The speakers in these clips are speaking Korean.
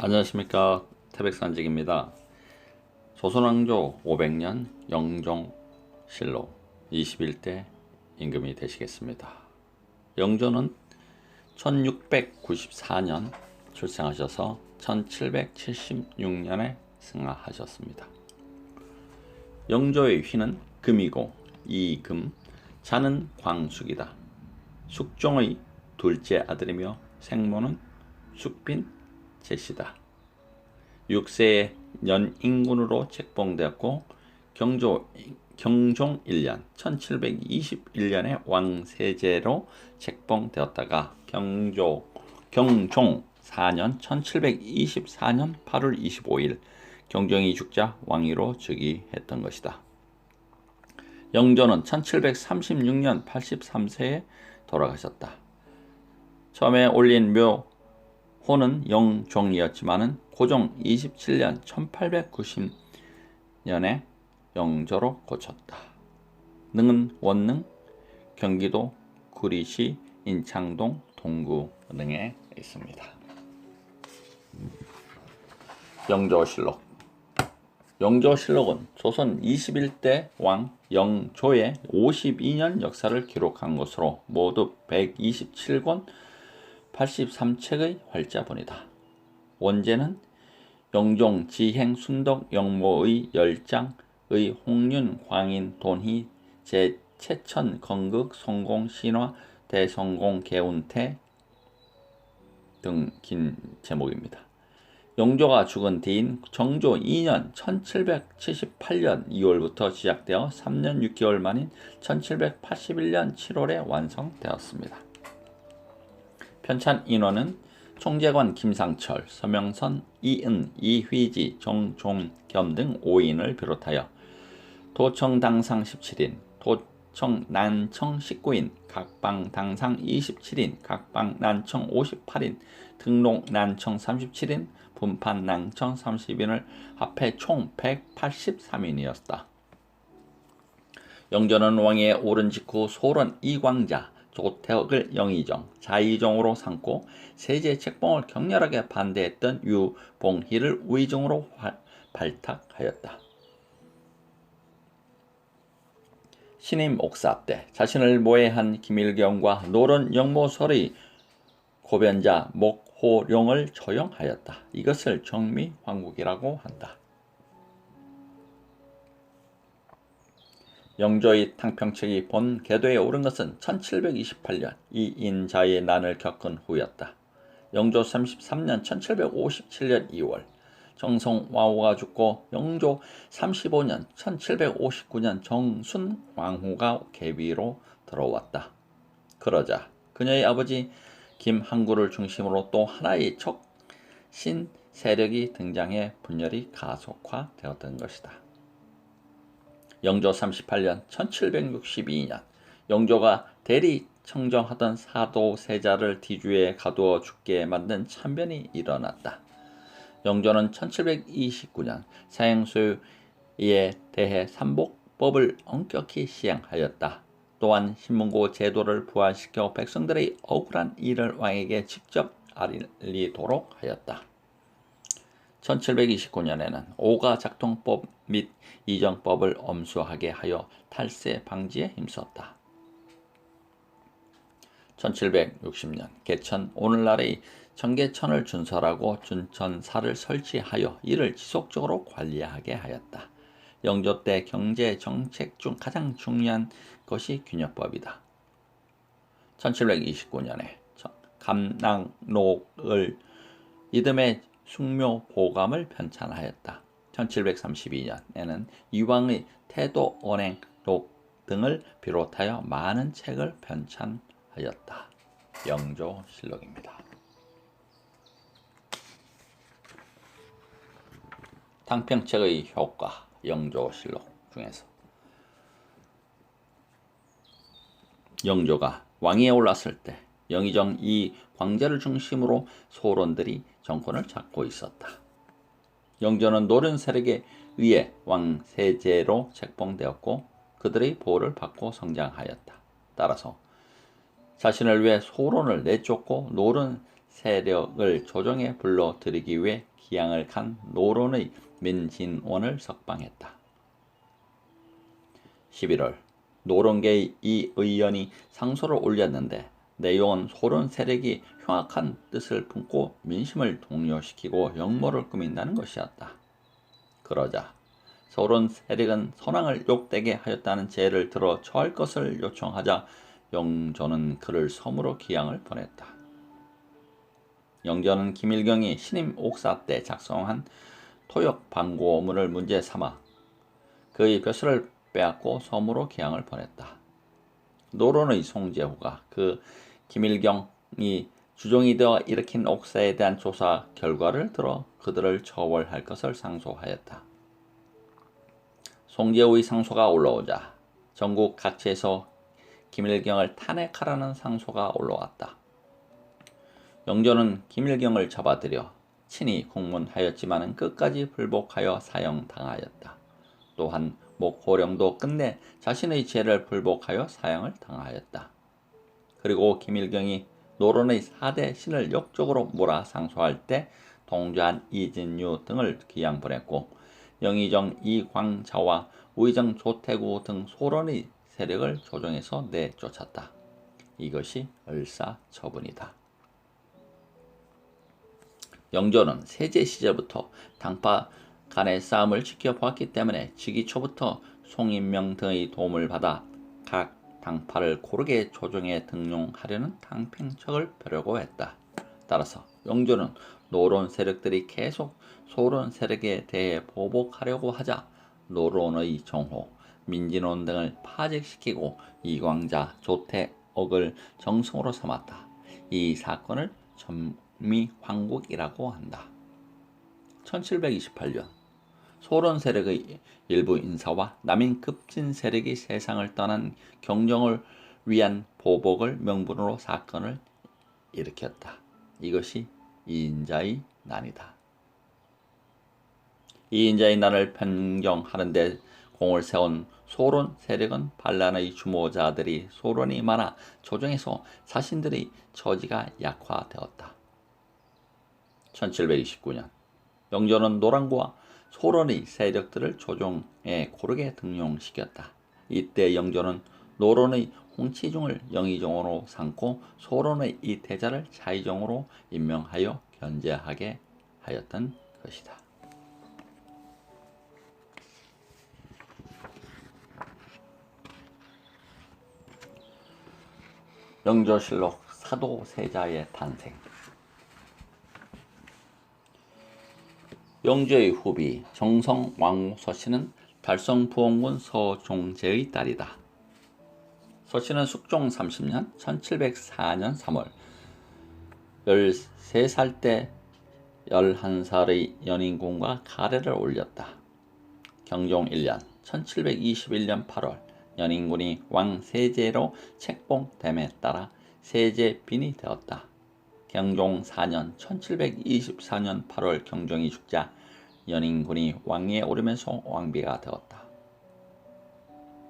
안녕하십니까. 태백산직입니다. 조선왕조 500년 영종실록 21대 임금이 되시겠습니다. 영조는 1694년 출생하셔서 1776년에 승하하셨습니다. 영조의 휘는 금이고 이금, 자는 광숙이다. 숙종의 둘째 아들이며 생모는 숙빈 제시다. 6세에 연인군으로 책봉되었고 경종 1년 1721년에 왕세제로 책봉되었다가 경종 4년 1724년 8월 25일 경종이 죽자 왕위로 즉위했던 것이다. 영조는 1736년 83세에 돌아가셨다. 처음에 올린 묘호는 영종이었지만은 고종 27년 1890년에 영조로 고쳤다. 능은 원능, 경기도 구리시, 인창동, 동구 등에 있습니다. 영조실록. 영조실록은 조선 21대 왕 영조의 52년 역사를 기록한 것으로 모두 127권 83책의 활자본이다. 원제는 영종, 지행, 순덕, 영모의 열장의 홍륜, 광인, 돈희, 채천, 건극, 성공, 신화, 대성공, 개운태 등 긴 제목입니다. 영조가 죽은 뒤인 정조 2년 1778년 2월부터 시작되어 3년 6개월 만인 1781년 7월에 완성되었습니다. 편찬 인원은 총재관 김상철, 서명선, 이은, 이휘지, 정종겸 등 5인을 비롯하여 도청 당상 17인, 도청 난청 19인, 각방 당상 27인, 각방 난청 58인, 등록 난청 37인, 분판 난청 30인을 합해 총 183인이었다. 영조는 왕위에 오른 직후 소론 이광자, 조태억을 영의정, 자의정으로 삼고 세제 책봉을 격렬하게 반대했던 유봉희를 의정으로 발탁하였다. 신임 옥사 때 자신을 모해한 김일경과 노론 영모설의 고변자 목호룡을 처형하였다. 이것을 정미황국이라고 한다. 영조의 탕평책이 본 궤도에 오른 것은 1728년 이인자의 난을 겪은 후였다. 영조 33년 1757년 2월 정성왕후가 죽고 영조 35년 1759년 정순왕후가 계위로 들어왔다. 그러자 그녀의 아버지 김항구를 중심으로 또 하나의 척신 세력이 등장해 분열이 가속화되었던 것이다. 영조 38년 1762년 영조가 대리 청정하던 사도세자를 뒤주에 가두어 죽게 만든 참변이 일어났다. 영조는 1729년 사형수에 대해 삼복법을 엄격히 시행하였다. 또한 신문고 제도를 부활시켜 백성들의 억울한 일을 왕에게 직접 알리도록 하였다. 1729년에는 오가작통법 및 이정법을 엄수하게 하여 탈세 방지에 힘썼다. 1760년 개천 오늘날의 청계천을 준설하고 준천사를 설치하여 이를 지속적으로 관리하게 하였다. 영조 때 경제 정책 중 가장 중요한 것이 균역법이다. 1729년에 감랑록을 이듬해 숭묘보감을 편찬하였다. 1732년에는 이왕의 태도 언행록 등을 비롯하여 많은 책을 편찬하였다. 영조실록입니다. 탕평책의 효과, 영조실록 중에서 영조가 왕위에 올랐을 때 영의정 이광자를 중심으로 소론들이 정권을 잡고 있었다. 영조는 노련 세력에 의해 왕세제로 책봉되었고 그들의 보호를 받고 성장하였다. 따라서 자신을 위해 소론을 내쫓고 노른 세력을 조정에 불러들이기 위해 기양을 간 노론의 민진원을 석방했다. 11월 노론계의 이 의원이 상소를 올렸는데 내용은 소론 세력이 흉악한 뜻을 품고 민심을 동요시키고 역모를 꾸민다는 것이었다. 그러자 소론 세력은 선왕을 욕되게 하였다는 죄를 들어 처할 것을 요청하자 영조는 그를 섬으로 기양을 보냈다. 영조는 김일경이 신임 옥사 때 작성한 토역 방고문을 문제 삼아 그의 벼슬을 빼앗고 섬으로 기양을 보냈다. 노론의 송제후가 그 김일경이 주종이 되어 일으킨 옥사에 대한 조사 결과를 들어 그들을 처벌할 것을 상소하였다. 송제후의 상소가 올라오자 전국 각지에서 김일경을 탄핵하라는 상소가 올라왔다. 영조는 김일경을 잡아들여 친히 공문하였지만 끝까지 불복하여 사형당하였다. 또한 목호령도 끝내 자신의 죄를 불복하여 사형을 당하였다. 그리고 김일경이 노론의 4대 신을 역적으로 몰아 상소할 때 동조한 이진유 등을 기양 보냈고 영의정 이광자와 우의정 조태구 등 소론의 세력을 조정해서 내쫓았다. 이것이 을사처분이다. 영조는 세제 시절부터 당파 간의 싸움을 지켜보았기 때문에 즉위 초부터 송인명 등의 도움을 받아 각 당파를 고르게 조정에 등용하려는 당팽책을 펴려고 했다. 따라서 영조는 노론 세력들이 계속 소론 세력에 대해 보복하려고 하자 노론의 정호, 민진원 등을 파직시키고 이광자, 조태옥을 정성으로 삼았다. 이 사건을 전미황국이라고 한다. 1728년 소론 세력의 일부 인사와 남인 급진 세력이 세상을 떠난 경정을 위한 보복을 명분으로 사건을 일으켰다. 이것이 이인자의 난이다. 이인자의 난을 변경하는 데 공을 세운 소론 세력은 반란의 주모자들이 소론이 많아 조정에서 자신들의 처지가 약화되었다. 1729년 영조는 노랑과 소론의 세력들을 조정에 고르게 등용시켰다. 이때 영조는 노론의 홍치중을 영의정으로 삼고 소론의 이태자를 자의정으로 임명하여 견제하게 하였던 것이다. 영조실록 사도세자의 탄생. 영조의 후비 정성 왕후 서씨는 달성부원군 서종제의 딸이다. 서씨는 숙종 30년 1704년 3월 13살 때 11살의 연인군과 가래를 올렸다. 경종 1년 1721년 8월 연인군이 왕 세제로 책봉됨에 따라 세제빈이 되었다. 경종 4년 1724년 8월 경종이 죽자 연인군이 왕위에 오르면서 왕비가 되었다.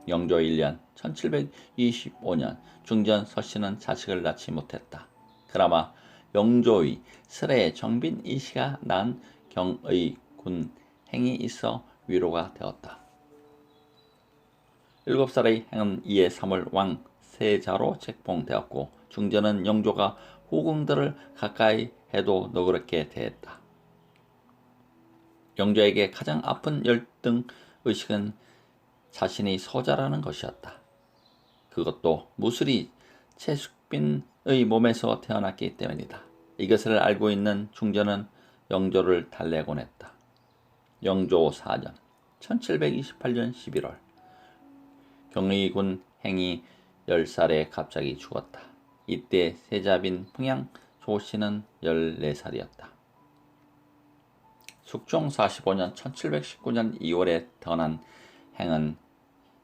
영조 1년 1725년 중전 서씨는 자식을 낳지 못했다. 그나마 영조의 슬에 정빈 이씨가 낳은 경의군 행이 있어 위로가 되었다. 7살의 행은 이에 3월 왕 세자로 책봉되었고 중전은 영조가 후궁들을 가까이 해도 너그럽게 대했다. 영조에게 가장 아픈 열등 의식은 자신이 서자라는 것이었다. 그것도 무술이 최숙빈의 몸에서 태어났기 때문이다. 이것을 알고 있는 중전은 영조를 달래곤 했다. 영조 4년 1728년 11월 경의군 행이 10살에 갑자기 죽었다. 이때 세자빈 풍양 조씨는 14살이었다. 숙종 45년 1719년 2월에 태어난 행은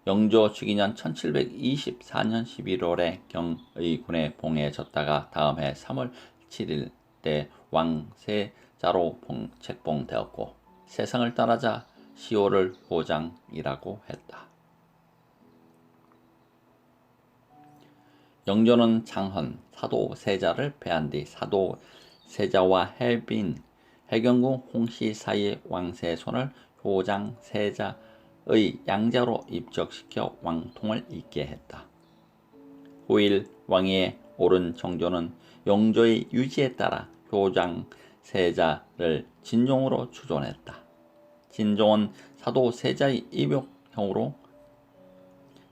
영조 즉위년 1724년 11월에 경의군에 봉해졌다가 다음 해 3월 7일 때 왕세자로 책봉되었고 세상을 떠나자 시호를 호장이라고 했다. 영조는 장헌 사도세자를 배한 뒤 사도 세자와 해경궁 홍씨 사이의 왕세의 손을 효장 세자의 양자로 입적시켜 왕통을 잇게 했다. 후일 왕위에 오른 정조는 영조의 유지에 따라 효장 세자를 진종으로 추존했다. 진종은 사도 세자의 입욕형으로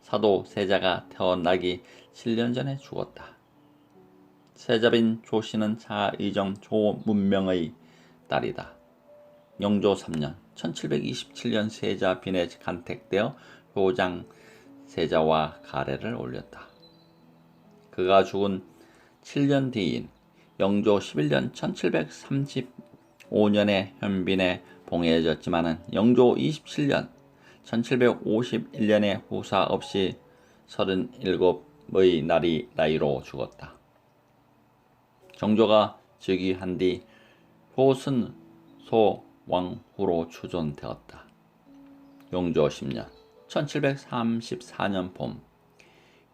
사도 세자가 태어나기 7년 전에 죽었다. 세자빈 조씨는 차의정 조문명의 딸이다. 영조 3년 1727년 세자 빈에 간택되어 효장 세자와 가래를 올렸다. 그가 죽은 7년 뒤인 영조 11년 1735년에 현빈에 봉해졌지만 영조 27년 1751년에 후사 없이 37의 나이로 죽었다. 정조가 즉위한 뒤 효순소 왕후로 추존되었다. 영조 10년 1734년 봄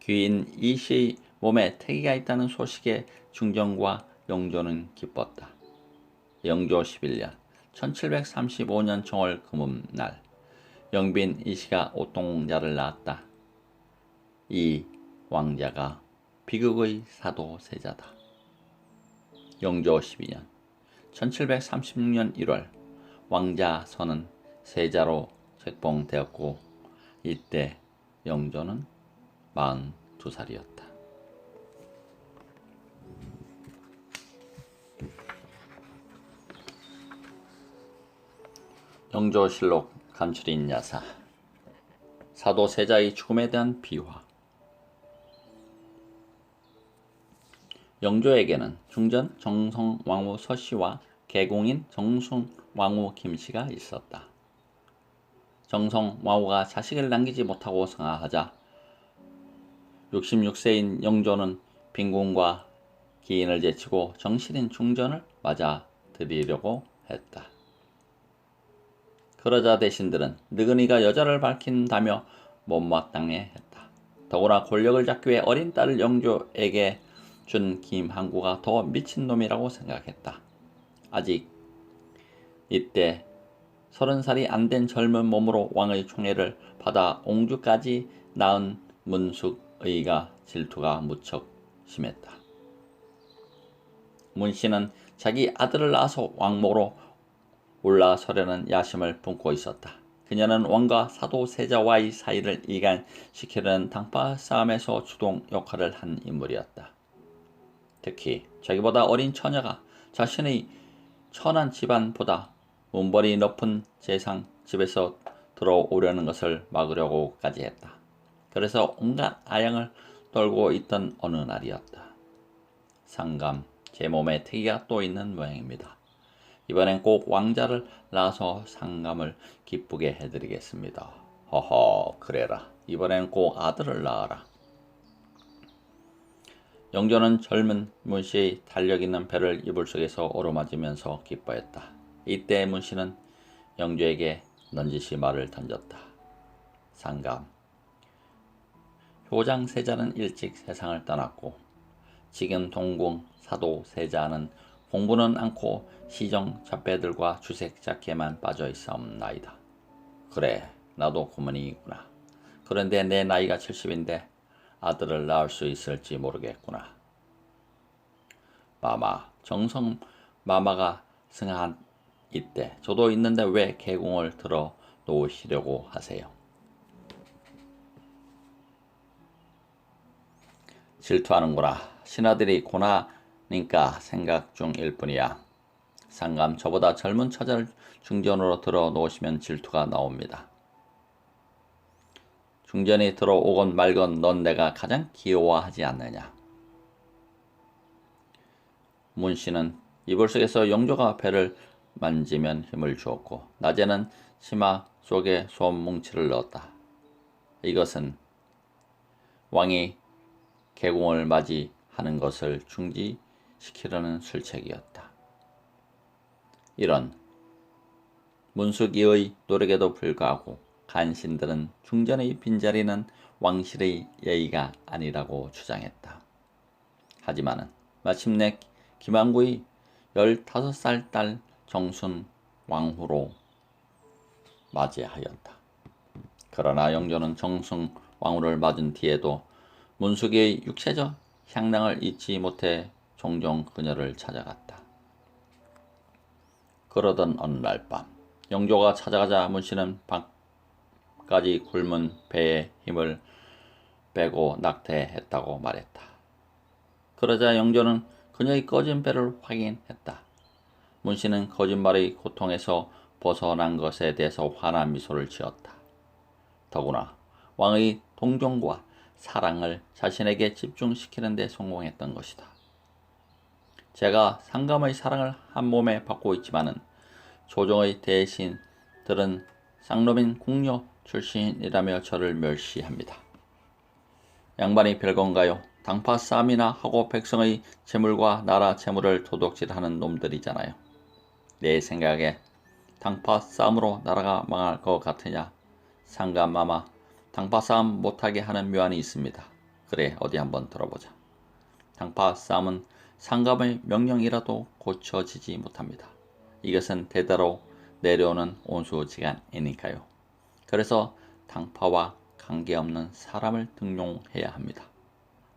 귀인 이씨의 몸에 태기가 있다는 소식에 중정과 영조는 기뻤다. 영조 11년 1735년 정월 금음날 영빈 이씨가 오똥자를 낳았다. 이 왕자가 비극의 사도 세자다. 영조 12년 1736년 1월 왕자 선은 세자로 책봉되었고 이때 영조는 42살이었다. 영조실록 간추린 야사 사도 세자의 죽음에 대한 비화. 영조에게는 중전 정성왕후 서씨와 계공인 정순왕후 김씨가 있었다. 정성왕후가 자식을 남기지 못하고 성하하자 66세인 영조는 빈궁과 기인을 제치고 정실인 중전을 맞아들이려고 했다. 그러자 대신들은 느그니가 여자를 밝힌다며 못마땅해 했다. 더구나 권력을 잡기 위해 어린 딸을 영조에게 준 김항구가 더 미친놈이라고 생각했다. 아직 이때 30살이 안 된 젊은 몸으로 왕의 총애를 받아 옹주까지 낳은 문숙의가 질투가 무척 심했다. 문씨는 자기 아들을 낳아서 왕모로 올라서려는 야심을 품고 있었다. 그녀는 왕과 사도 세자와의 사이를 이간시키려는 당파 싸움에서 주동 역할을 한 인물이었다. 특히 자기보다 어린 처녀가 자신의 천한 집안보다 문벌이 높은 재상 집에서 들어오려는 것을 막으려고까지 했다. 그래서 온갖 아양을 떨고 있던 어느 날이었다. 상감, 제 몸에 태기가 또 있는 모양입니다. 이번엔 꼭 왕자를 낳아서 상감을 기쁘게 해드리겠습니다. 허허, 그래라. 이번엔 꼭 아들을 낳아라. 영조는 젊은 문씨의 달력 있는 배를 이불 속에서 오르맞으면서 기뻐했다. 이때 문씨는 영조에게 넌지시 말을 던졌다. 상감, 효장 세자는 일찍 세상을 떠났고 지금 동궁 사도 세자는 공부는 않고 시정 잡배들과 주색 잡기에만 빠져 있사옵나이다. 그래, 나도 고문이구나. 그런데 내 나이가 70인데 아들을 낳을 수 있을지 모르겠구나. 마마, 정성 마마가 승한 이때 저도 있는데 왜 계공을 들어 놓으시려고 하세요? 질투하는구나. 신하들이 고나니까 생각 중일 뿐이야. 상감, 저보다 젊은 처자를 중전으로 들어 놓으시면 질투가 나옵니다. 중전이 들어오건 말건 넌 내가 가장 귀여워하지 않느냐. 문씨는 이불 속에서 영조가 배를 만지면 힘을 주었고 낮에는 치마 속에 솜 뭉치를 넣었다. 이것은 왕이 계공을 맞이하는 것을 중지시키려는 술책이었다. 이런 문숙이의 노력에도 불구하고 간신들은 중전의 빈자리는 왕실의 예의가 아니라고 주장했다. 하지만 마침내 김항구의 15살 딸 정순 왕후로 맞이하였다. 그러나 영조는 정순 왕후를 맞은 뒤에도 문숙의 육체적 향락을 잊지 못해 종종 그녀를 찾아갔다. 그러던 어느 날 밤 영조가 찾아가자 문씨는 밖까지 굶은 배에 힘을 빼고 낙태했다고 말했다. 그러자 영조는 그녀의 꺼진 배를 확인했다. 문씨는 거짓말의 고통에서 벗어난 것에 대해서 환한 미소를 지었다. 더구나 왕의 동정과 사랑을 자신에게 집중시키는 데 성공했던 것이다. 제가 상감의 사랑을 한 몸에 받고 있지만은 조정의 대신들은 쌍놈인 궁녀 출신이라며 저를 멸시합니다. 양반이 별건가요? 당파 싸움이나 하고 백성의 재물과 나라 재물을 도둑질하는 놈들이잖아요. 내 생각에 당파 싸움으로 나라가 망할 것 같으냐? 상감마마, 당파 싸움 못하게 하는 묘안이 있습니다. 그래, 어디 한번 들어보자. 당파 싸움은 상감의 명령이라도 고쳐지지 못합니다. 이것은 대대로 내려오는 온수지간이니까요. 그래서 당파와 관계없는 사람을 등용해야 합니다.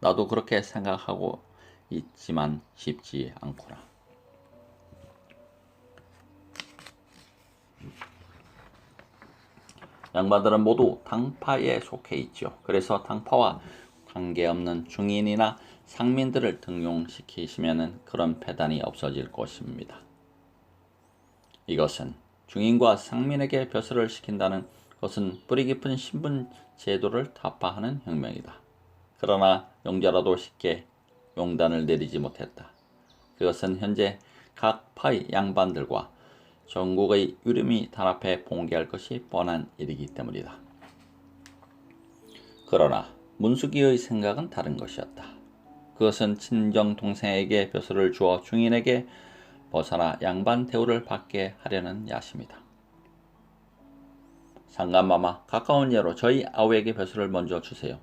나도 그렇게 생각하고 있지만 쉽지 않구나. 양반들은 모두 당파에 속해 있죠. 그래서 당파와 관계없는 중인이나 상민들을 등용시키시면 그런 폐단이 없어질 것입니다. 이것은 중인과 상민에게 벼슬을 시킨다는 것은 뿌리 깊은 신분 제도를 타파하는 혁명이다. 그러나 영조라도 쉽게 용단을 내리지 못했다. 그것은 현재 각 파의 양반들과 전국의 유림이 단합해 봉기할 것이 뻔한 일이기 때문이다. 그러나 문숙이의 생각은 다른 것이었다. 그것은 친정 동생에게 벼슬을 주어 중인에게 벗어나 양반 대우를 받게 하려는 야심이다. 상감마마, 가까운 예로 저희 아우에게 벼슬을 먼저 주세요.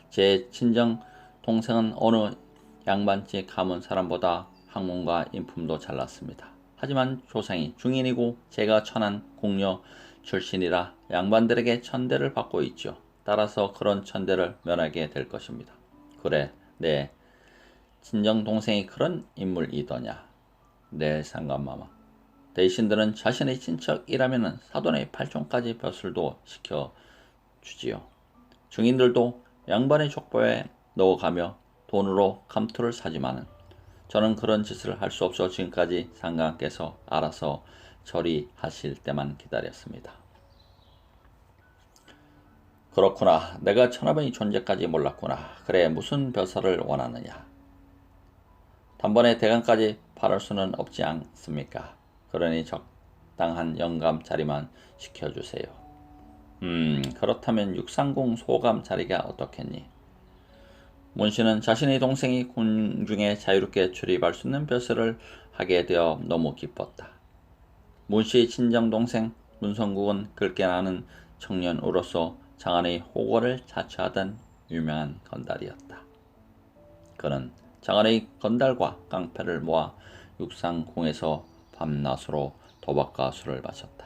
제 친정 동생은 어느 양반집 가문 사람보다 학문과 인품도 잘났습니다. 하지만 조상이 중인이고 제가 천한 궁녀 출신이라 양반들에게 천대를 받고 있죠. 따라서 그런 천대를 면하게 될 것입니다. 그래, 내 친정 동생이 그런 인물이더냐? 네, 상감마마. 대신들은 자신의 친척이라면 사돈의 팔촌까지 벼슬도 시켜주지요. 중인들도 양반의 족보에 넣어가며 돈으로 감투를 사지만은 저는 그런 짓을 할 수 없어 지금까지 상감께서 알아서 처리하실 때만 기다렸습니다. 그렇구나. 내가 천하병의 존재까지 몰랐구나. 그래, 무슨 벼슬을 원하느냐? 단번에 대강까지 바랄 수는 없지 않습니까? 그러니 적당한 영감자리만 시켜주세요. 그렇다면 육상궁 소감자리가 어떻겠니? 문씨는 자신의 동생이 궁중에 자유롭게 출입할 수 있는 벼슬을 하게 되어 너무 기뻤다. 문씨의 친정동생 문성국은 긁게 나는 청년으로서 장안의 호거를 자처하던 유명한 건달이었다. 그는 장안의 건달과 깡패를 모아 육상궁에서 밤낮으로 도박과 술을 마셨다.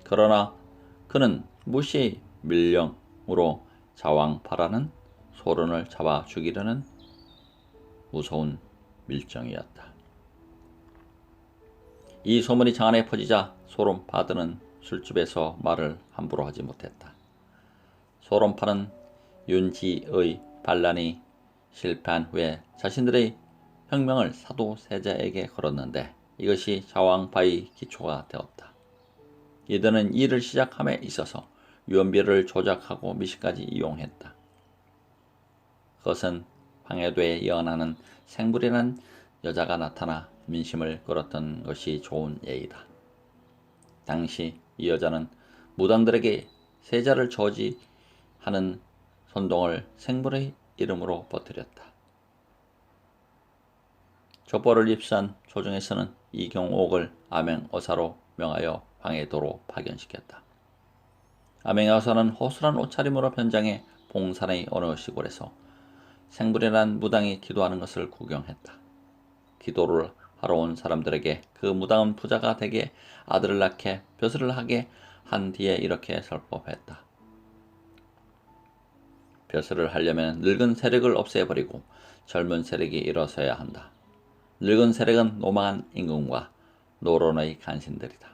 그러나 그는 무시의 밀령으로 자왕파라는 소론을 잡아 죽이려는 무서운 밀정이었다. 이 소문이 장안에 퍼지자 소론파들은 술집에서 말을 함부로 하지 못했다. 소론파는 윤지의 반란이 실패한 후에 자신들의 혁명을 사도세자에게 걸었는데 이것이 자왕파의 기초가 되었다. 이들은 일을 시작함에 있어서 유언비를 조작하고 미신까지 이용했다. 그것은 황해도에 예언하는 생불이라는 여자가 나타나 민심을 끌었던 것이 좋은 예이다. 당시 이 여자는 무당들에게 세자를 저지하는 선동을 생불의 이름으로 퍼뜨렸다. 족보를 입수한 조정에서는 이경옥을 암행어사로 명하여 황해도로 파견시켰다. 암행어사는 허술한 옷차림으로 변장해 봉산의 어느 시골에서 생불이란 무당이 기도하는 것을 구경했다. 기도를 하러 온 사람들에게 그 무당은 부자가 되게 아들을 낳게 벼슬을 하게 한 뒤에 이렇게 설법했다. 벼슬을 하려면 늙은 세력을 없애버리고 젊은 세력이 일어서야 한다. 늙은 세력은 노망한 임금과 노론의 간신들이다.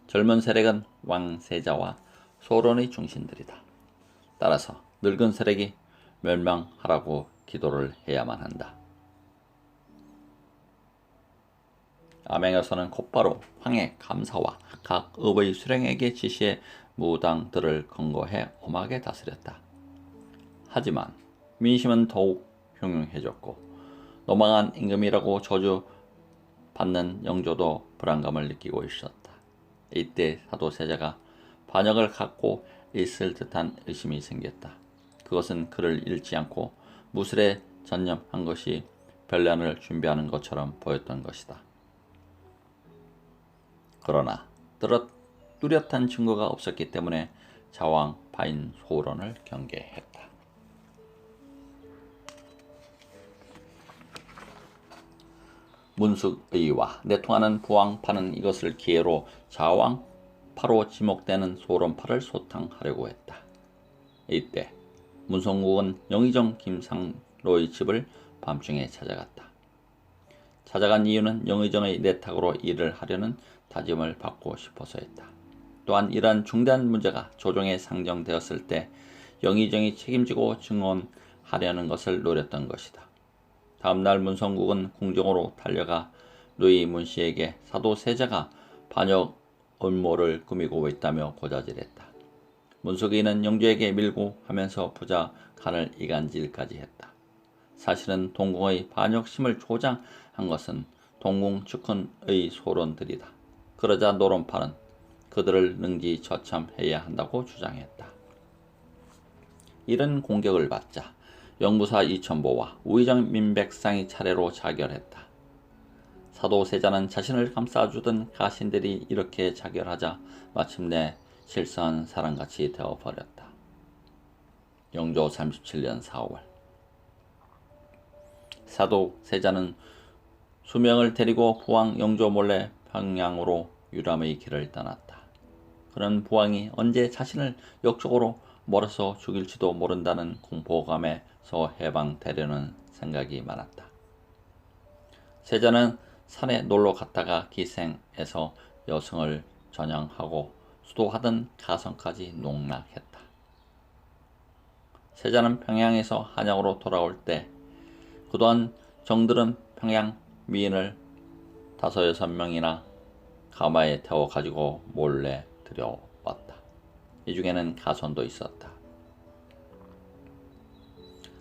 젊은 세력은 왕세자와 소론의 중신들이다. 따라서 늙은 세력이 멸망하라고 기도를 해야만 한다. 암행어선은 곧바로 황의 감사와 각 읍의 수령에게 지시해 무당들을 건거해 엄하게 다스렸다. 하지만 민심은 더욱 흉흉해졌고 노망한 임금이라고 저주받는 영조도 불안감을 느끼고 있었다. 이때 사도세자가 반역을 갖고 있을 듯한 의심이 생겼다. 그것은 그를 잃지 않고 무술에 전념한 것이 변란을 준비하는 것처럼 보였던 것이다. 그러나 뚜렷한 증거가 없었기 때문에 자왕 파인 소론을 경계했다. 문숙의와 내통하는 부왕파는 이것을 기회로 자왕파로 지목되는 소론파를 소탕하려고 했다. 이때 문성국은 영의정 김상로의 집을 밤중에 찾아갔다. 찾아간 이유는 영의정의 내탁으로 일을 하려는 다짐을 받고 싶어서였다. 또한 이러한 중대한 문제가 조정에 상정되었을 때 영의정이 책임지고 증언하려는 것을 노렸던 것이다. 다음날 문성국은 궁정으로 달려가 누이 문씨에게 사도세자가 반역 음모를 꾸미고 있다며 고자질했다. 문숙의는 영조에게 밀고 하면서 부자 간을 이간질까지 했다. 사실은 동궁의 반역심을 조장한 것은 동궁 측근의 소론들이다. 그러자 노론파는 그들을 능지처참해야 한다고 주장했다. 이런 공격을 받자 영부사 이천보와 우의정 민백상이 차례로 자결했다. 사도세자는 자신을 감싸주던 가신들이 이렇게 자결하자 마침내 실성한 사람같이 되어버렸다. 영조 37년 4월 사도세자는 수명을 데리고 부왕 영조 몰래 평양으로 유람의 길을 떠났다. 그는 부왕이 언제 자신을 역적으로 몰아서 죽일지도 모른다는 공포감에서 해방되려는 생각이 많았다. 세자는 산에 놀러 갔다가 기생에서 여성을 전향하고 수도하던 가성까지 농락했다. 세자는 평양에서 한양으로 돌아올 때 그동안 정들은 평양 미인을 5-6명이나 가마에 태워 가지고 몰래 들여왔다. 이 중에는 가손도 있었다.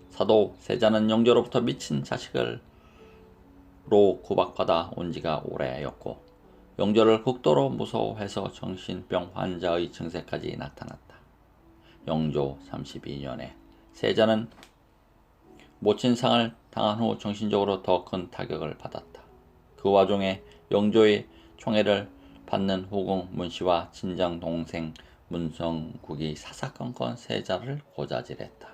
사도 세자는 영조로부터 미친 자식으로 구박받아 온 지가 오래였고 영조를 극도로 무서워해서 정신병 환자의 증세까지 나타났다. 영조 32년에 세자는 모친상을 당한 후 정신적으로 더 큰 타격을 받았다. 그 와중에 영조의 총애를 받는 후궁 문씨와 친정 동생 문성국이 사사건건 세자를 고자질했다.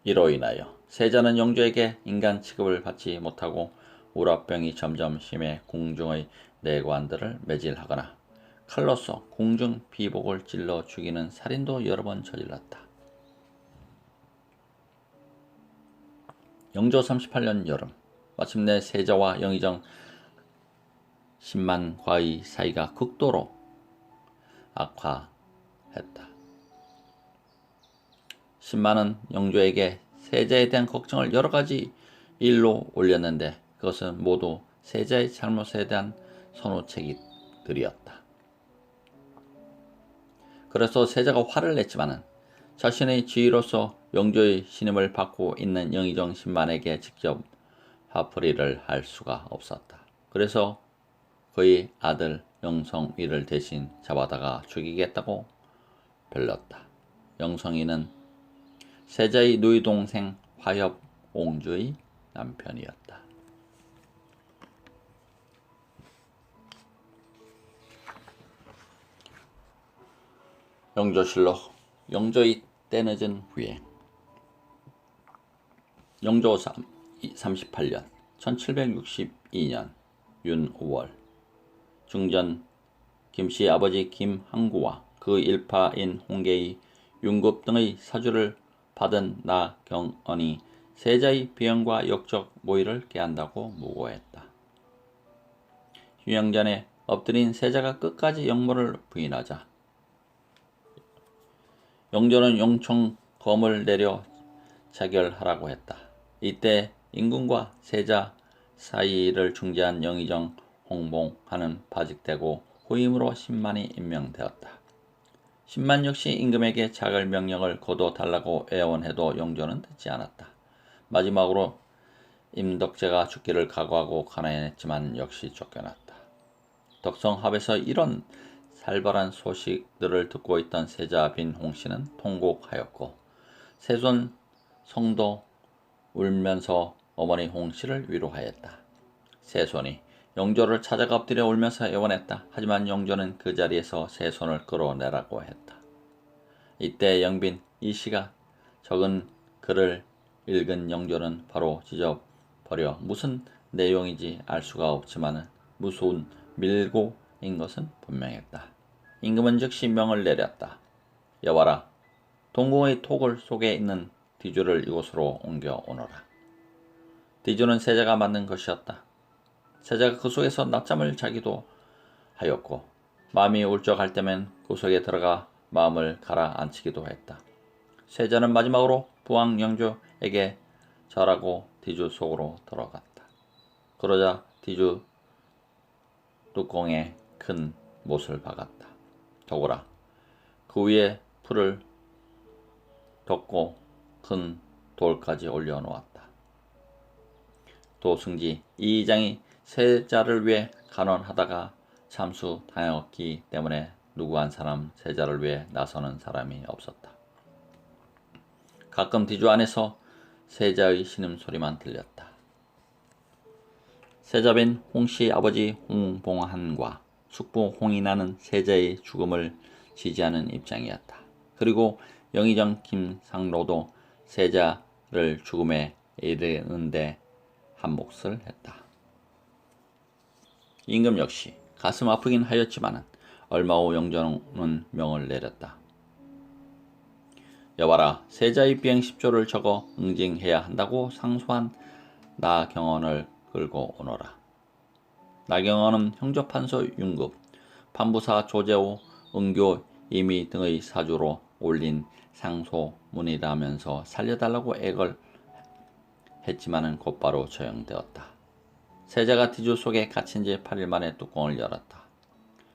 이로 인하여 세자는 영조에게 인간 취급을 받지 못하고 우라병이 점점 심해 궁중의 내관들을 매질하거나 칼로서 궁중 비복을 찔러 죽이는 살인도 여러 번 저질렀다. 영조 38년 여름 마침내 세자와 영의정 신만과의 사이가 극도로 악화했다. 신만은 영조에게 세자에 대한 걱정을 여러 가지 일로 올렸는데 그것은 모두 세자의 잘못에 대한 선후책이들이었다. 그래서 세자가 화를 냈지만은 자신의 지위로서 영조의 신임을 받고 있는 영의정 신만에게 직접 화풀이를 할 수가 없었다. 그래서 그의 아들 영성위를 대신 잡아다가 죽이겠다고 별렀다. 영성위는 세자의 누이 동생 화협 옹주의 남편이었다. 영조실록 영조의 때늦은 후예 영조 38년 1762년 윤 5월 중전 김씨 아버지 김항구와 그 일파인 홍계의, 윤급 등의 사주를 받은 나경언이 세자의 비형과 역적 모의를 깨한다고 무고했다. 휴양전에 엎드린 세자가 끝까지 역모를 부인하자 영조는 용청 검을 내려 자결하라고 했다. 이때 임금과 세자 사이를 중재한 영의정 홍봉하는 파직되고 후임으로 신만이 임명되었다. 신만 역시 임금에게 자결 명령을 거둬달라고 애원해도 영조는 듣지 않았다. 마지막으로 임덕재가 죽기를 각오하고 간화했지만 역시 쫓겨났다. 덕성합에서 이런 살벌한 소식들을 듣고 있던 세자 빈홍씨는 통곡하였고 세손 성도 울면서 어머니 홍씨를 위로하였다. 세손이 영조를 찾아가 엎드려 울면서 애원했다. 하지만 영조는 그 자리에서 세손을 끌어내라고 했다. 이때 영빈 이씨가 적은 글을 읽은 영조는 바로 찢어버려 무슨 내용인지 알 수가 없지만 무서운 밀고인 것은 분명했다. 임금은 즉시 명을 내렸다. 여봐라, 동궁의 토굴 속에 있는 뒤주를 이곳으로 옮겨 오너라. 뒤주는 세자가 만든 것이었다. 세자가 그 속에서 낮잠을 자기도 하였고 마음이 울적할 때면 그 속에 들어가 마음을 가라앉히기도 했다. 세자는 마지막으로 부왕 영조에게 절하고 뒤주 속으로 들어갔다. 그러자 뒤주 뚜껑에 큰 못을 박았다. 덕오라, 그 위에 풀을 덮고 큰 돌까지 올려놓았다. 도승지 이장이 세자를 위해 간언하다가 참수당했기 때문에 누구 한 사람 세자를 위해 나서는 사람이 없었다. 가끔 뒤주 안에서 세자의 신음소리만 들렸다. 세자빈 홍씨 아버지 홍봉한과 숙부 홍인하는 세자의 죽음을 지지하는 입장이었다. 그리고 영의정 김상로도 세자를 죽음에 이르는데 한몫을 했다. 임금 역시 가슴 아프긴 하였지만 얼마 후 영조는 명을 내렸다. 여봐라, 세자의 비행 10조를 적어 응징해야 한다고 상소한 나경원을 끌고 오너라. 나경원은 형조판서 윤급, 판부사 조재호, 은교, 이미 등의 사주로 올린 상소문이라면서 살려달라고 애걸 했지만은 곧바로 처형되었다. 세자가 뒤주 속에 갇힌 지 8일 만에 뚜껑을 열었다.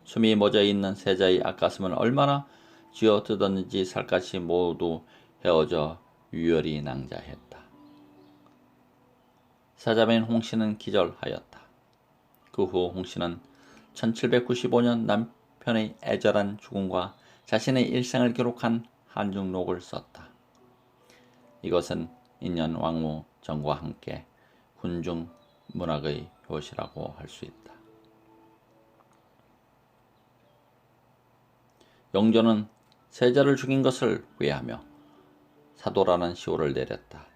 숨이 멎어 있는 세자의 앞가슴은 얼마나 쥐어뜯었는지 살갗이 모두 헤어져 유혈이 낭자했다. 사자빈 홍씨는 기절하였다. 그 후 홍씨는 1795년 남편의 애절한 죽음과 자신의 일생을 기록한 한중록을 썼다. 이것은 인년 왕후 정과 함께 훈중 문학의 효시라고 할 수 있다. 영조는 세자를 죽인 것을 후회하며 사도라는 시호를 내렸다.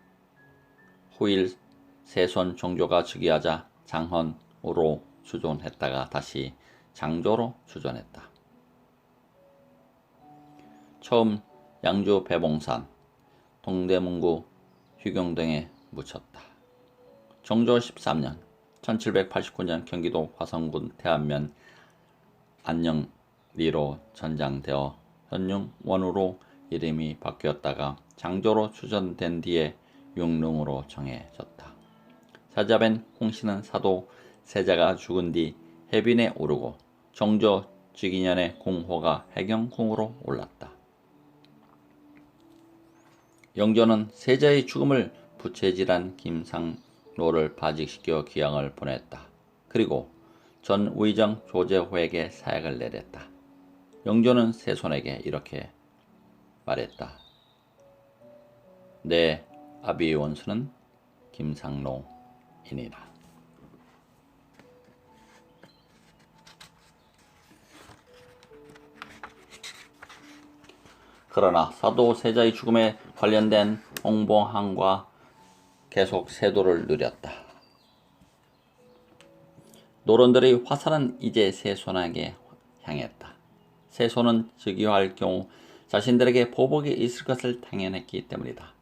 후일 세손 종조가 즉위하자 장헌으로 추존했다가 다시 장조로 추존했다. 처음 양주 배봉산, 동대문구 휴경등에 묻혔다. 정조 13년 1789년 경기도 화성군 태안면 안녕리로 전장되어 현융원으로 이름이 바뀌었다가 장조로 추전된 뒤에 융릉으로 정해졌다. 사자벤 홍씨는 사도 세자가 죽은 뒤 해빈에 오르고 정조 즉위년에 궁호가 해경궁으로 올랐다. 영조는 세자의 죽음을 부채질한 김상로를 파직시켜 귀양을 보냈다. 그리고 전 의정 조재호에게 사약을 내렸다. 영조는 세손에게 이렇게 말했다. 내 아비의 원수는 김상로이니라. 그러나 사도 세자의 죽음에 관련된 홍봉항과 계속 세도를 누렸다. 노론들의 화살은 이제 세손에게 향했다. 세손은 즉위할 경우 자신들에게 보복이 있을 것을 당연했기 때문이다.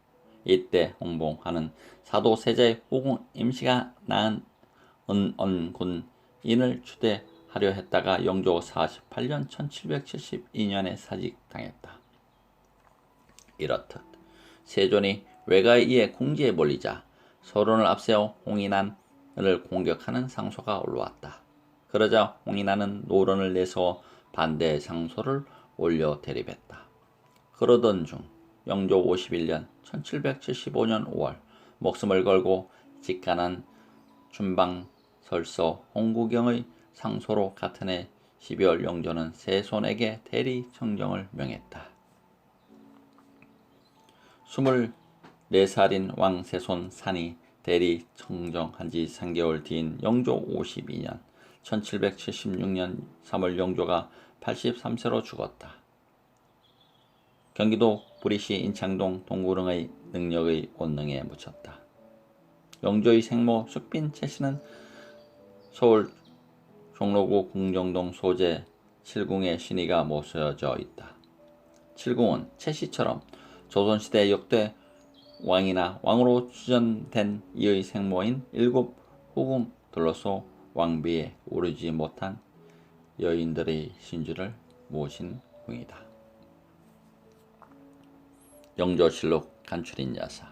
이때 홍봉하는 사도 세자의 후궁 임시가 낳은 은언군인을 추대하려 했다가 영조 48년 1772년에 사직당했다. 이렇듯 세존이 외가에 의해 궁지에 몰리자 서론을 앞세워 홍인안을 공격하는 상소가 올라왔다. 그러자 홍인안은 노론을 내세워 반대 상소를 올려 대립했다. 그러던 중 영조 51년 1775년 5월 목숨을 걸고 직간한 춘방설서 홍구경의 상소로 같은 해 12월 영조는 세손에게 대리 청정을 명했다. 24살인 왕 세손 산이 대리 청정한 지 3개월 뒤인 영조 52년 1776년 3월 영조가 83세로 죽었다. 경기도 부리시 인창동 동구릉의 능력의 원능에 묻혔다. 영조의 생모 숙빈 최씨는 서울 종로구 궁정동 소재 칠궁의 신의가 모셔져 있다. 칠궁은 최씨처럼 조선시대 역대 왕이나 왕으로 추전된 이의 생모인 7 후궁들로서 왕비에 오르지 못한 여인들의 신주를 모신 궁이다. 영조실록 간추린 여사.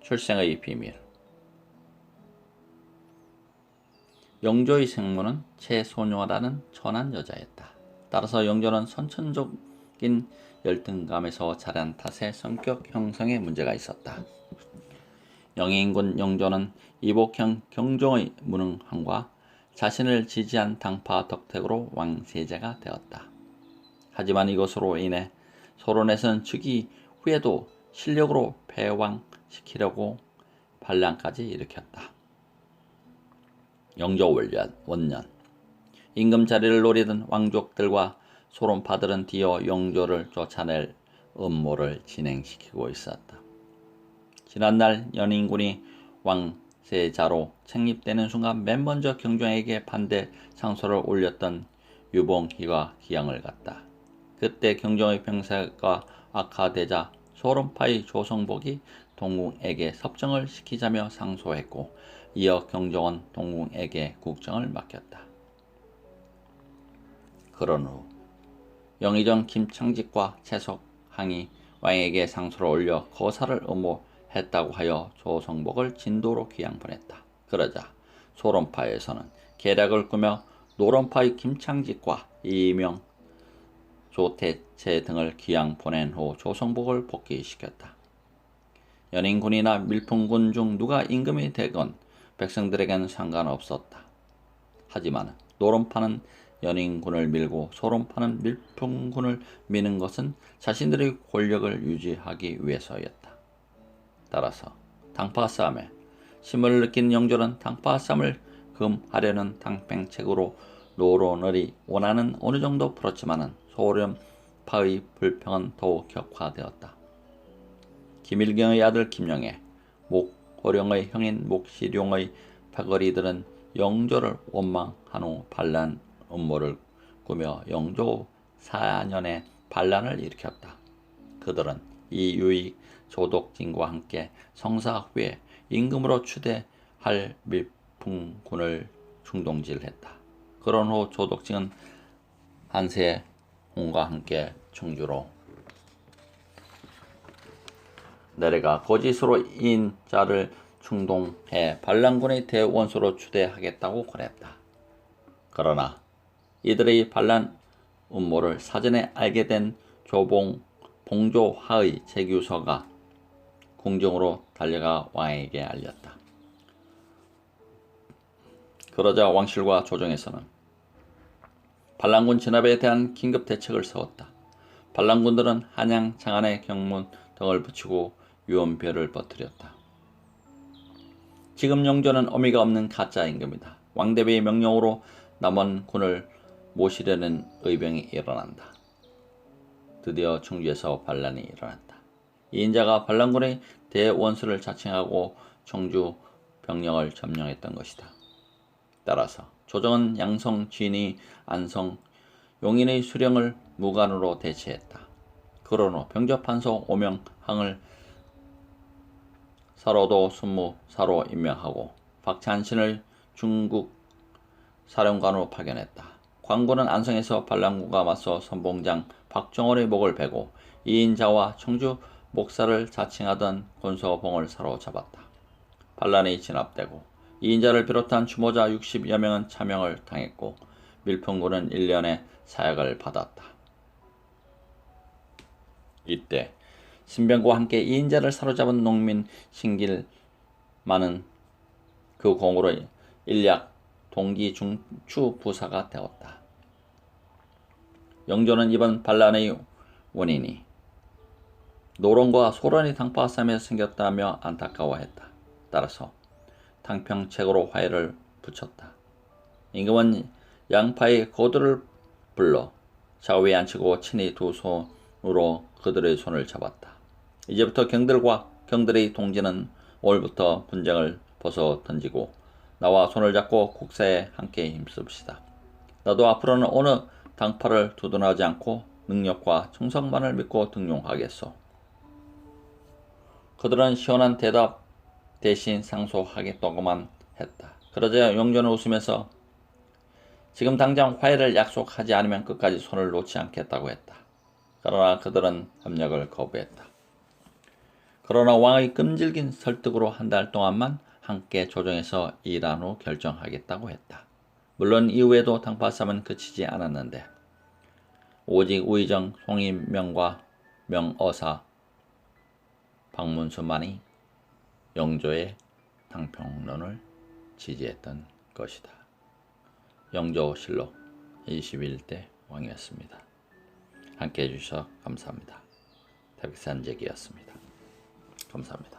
출생의 비밀. 영조의 생모는 최소녀라는 천한 여자였다. 따라서 영조는 선천적인 열등감에서 자란 탓에 성격 형성에 문제가 있었다. 영인군 영조는 이복형 경종의 무능함과 자신을 지지한 당파 덕택으로 왕세자가 되었다. 하지만 이것으로 인해 소론에서는 즉위 후에도 실력으로 패왕시키려고 반란까지 일으켰다. 영조 원년 임금 자리를 노리던 왕족들과 소론파들은 뒤어 영조를 쫓아낼 음모를 진행시키고 있었다. 지난날 연인군이 왕세자로 책립되는 순간 맨 먼저 경종에게 반대 상소를 올렸던 유봉희가 기양을 갔다. 그때 경종의 병세가 악화되자 소론파의 조성복이 동궁에게 섭정을 시키자며 상소했고 이어 경종은 동궁에게 국정을 맡겼다. 그런 후 영의정 김창직과 채석항이 왕에게 상소를 올려 거사를 음모했다고 하여 조성복을 진도로 귀양 보냈다. 그러자 소론파에서는 계략을 꾸며 노론파의 김창직과 이명, 조태채 등을 귀양 보낸 후 조성복을 복귀시켰다. 연인군이나 밀풍군 중 누가 임금이 되건 백성들에게는 상관없었다. 하지만 노론파는 연인군을 밀고 소론파는 밀풍군을 미는 것은 자신들의 권력을 유지하기 위해서였다. 따라서 당파 싸움에 심을 느낀 영조는 당파 싸움을 금하려는 당팽책으로 노론을이 원하는 어느 정도 풀었지만은 소련파의 불평은 더욱 격화되었다. 김일경의 아들 김영애, 목호령의 형인 목시룡의 패거리들은 영조를 원망한 후 반란 음모를 꾸며 영조 4년에 반란을 일으켰다. 그들은 이유익 조독진과 함께 성사 후에 임금으로 추대할 밀풍군을 중동질했다. 그런 후 조독진은 한세홍과 함께 충주로 내려가 거짓으로 인자를 충동해 반란군의 대원수로 추대하겠다고 권했다. 그러나 이들의 반란 음모를 사전에 알게 된 봉조화의 제규서가 궁정으로 달려가 왕에게 알렸다. 그러자 왕실과 조정에서는 반란군 진압에 대한 긴급 대책을 세웠다. 반란군들은 한양, 장안의 경문 등을 붙이고 유언별을 퍼뜨렸다. 지금 영조는 어미가 없는 가짜 임금이다. 왕대비의 명령으로 남원군을 모시려는 의병이 일어난다. 드디어 청주에서 반란이 일어났다. 이인자가 반란군의 대원수를 자칭하고 청주 병력을 점령했던 것이다. 따라서 조정은 양성, 진위, 안성, 용인의 수령을 무관으로 대체했다. 그러노 병조판서 오명항을 사로도 순무사로 임명하고 박찬신을 중국 사령관으로 파견했다. 광군은 안성에서 반란군과 맞서 선봉장 박정원의 목을 베고 이인자와 청주 목사를 자칭하던 권서봉을 사로잡았다. 반란이 진압되고 이인자를 비롯한 추모자 60여 명은 차명을 당했고 밀평군은 1년의 사약을 받았다. 이때 신병과 함께 이인자를 사로잡은 농민 신길만은 그 공으로 일약 동기 중추 부사가 되었다. 영조는 이번 반란의 원인이 노론과 소론이 당파 싸움에서 생겼다며 안타까워했다. 따라서 당평책으로 화해를 붙였다. 임금은 양파의 거두를 불러 좌우에 앉히고 친히 두 손으로 그들의 손을 잡았다. 이제부터 경들의 동지는 올부터 분쟁을 벗어 던지고 나와 손을 잡고 국사에 함께 힘씁시다. 나도 앞으로는 어느 당파를 두둔하지 않고 능력과 정성만을 믿고 등용하겠소. 그들은 시원한 대답 대신 상소하겠다고만 했다. 그러자 영조는 웃으면서 지금 당장 화해를 약속하지 않으면 끝까지 손을 놓지 않겠다고 했다. 그러나 그들은 협력을 거부했다. 그러나 왕의 끈질긴 설득으로 한 달 동안만 함께 조정해서 일한 후 결정하겠다고 했다. 물론 이후에도 당파 싸움은 그치지 않았는데 오직 우의정, 송임명과 명어사, 박문수만이 영조의 당평론을 지지했던 것이다. 영조실록 21대 왕이었습니다. 함께해 주셔서 감사합니다. 태백산재기였습니다. 감사합니다.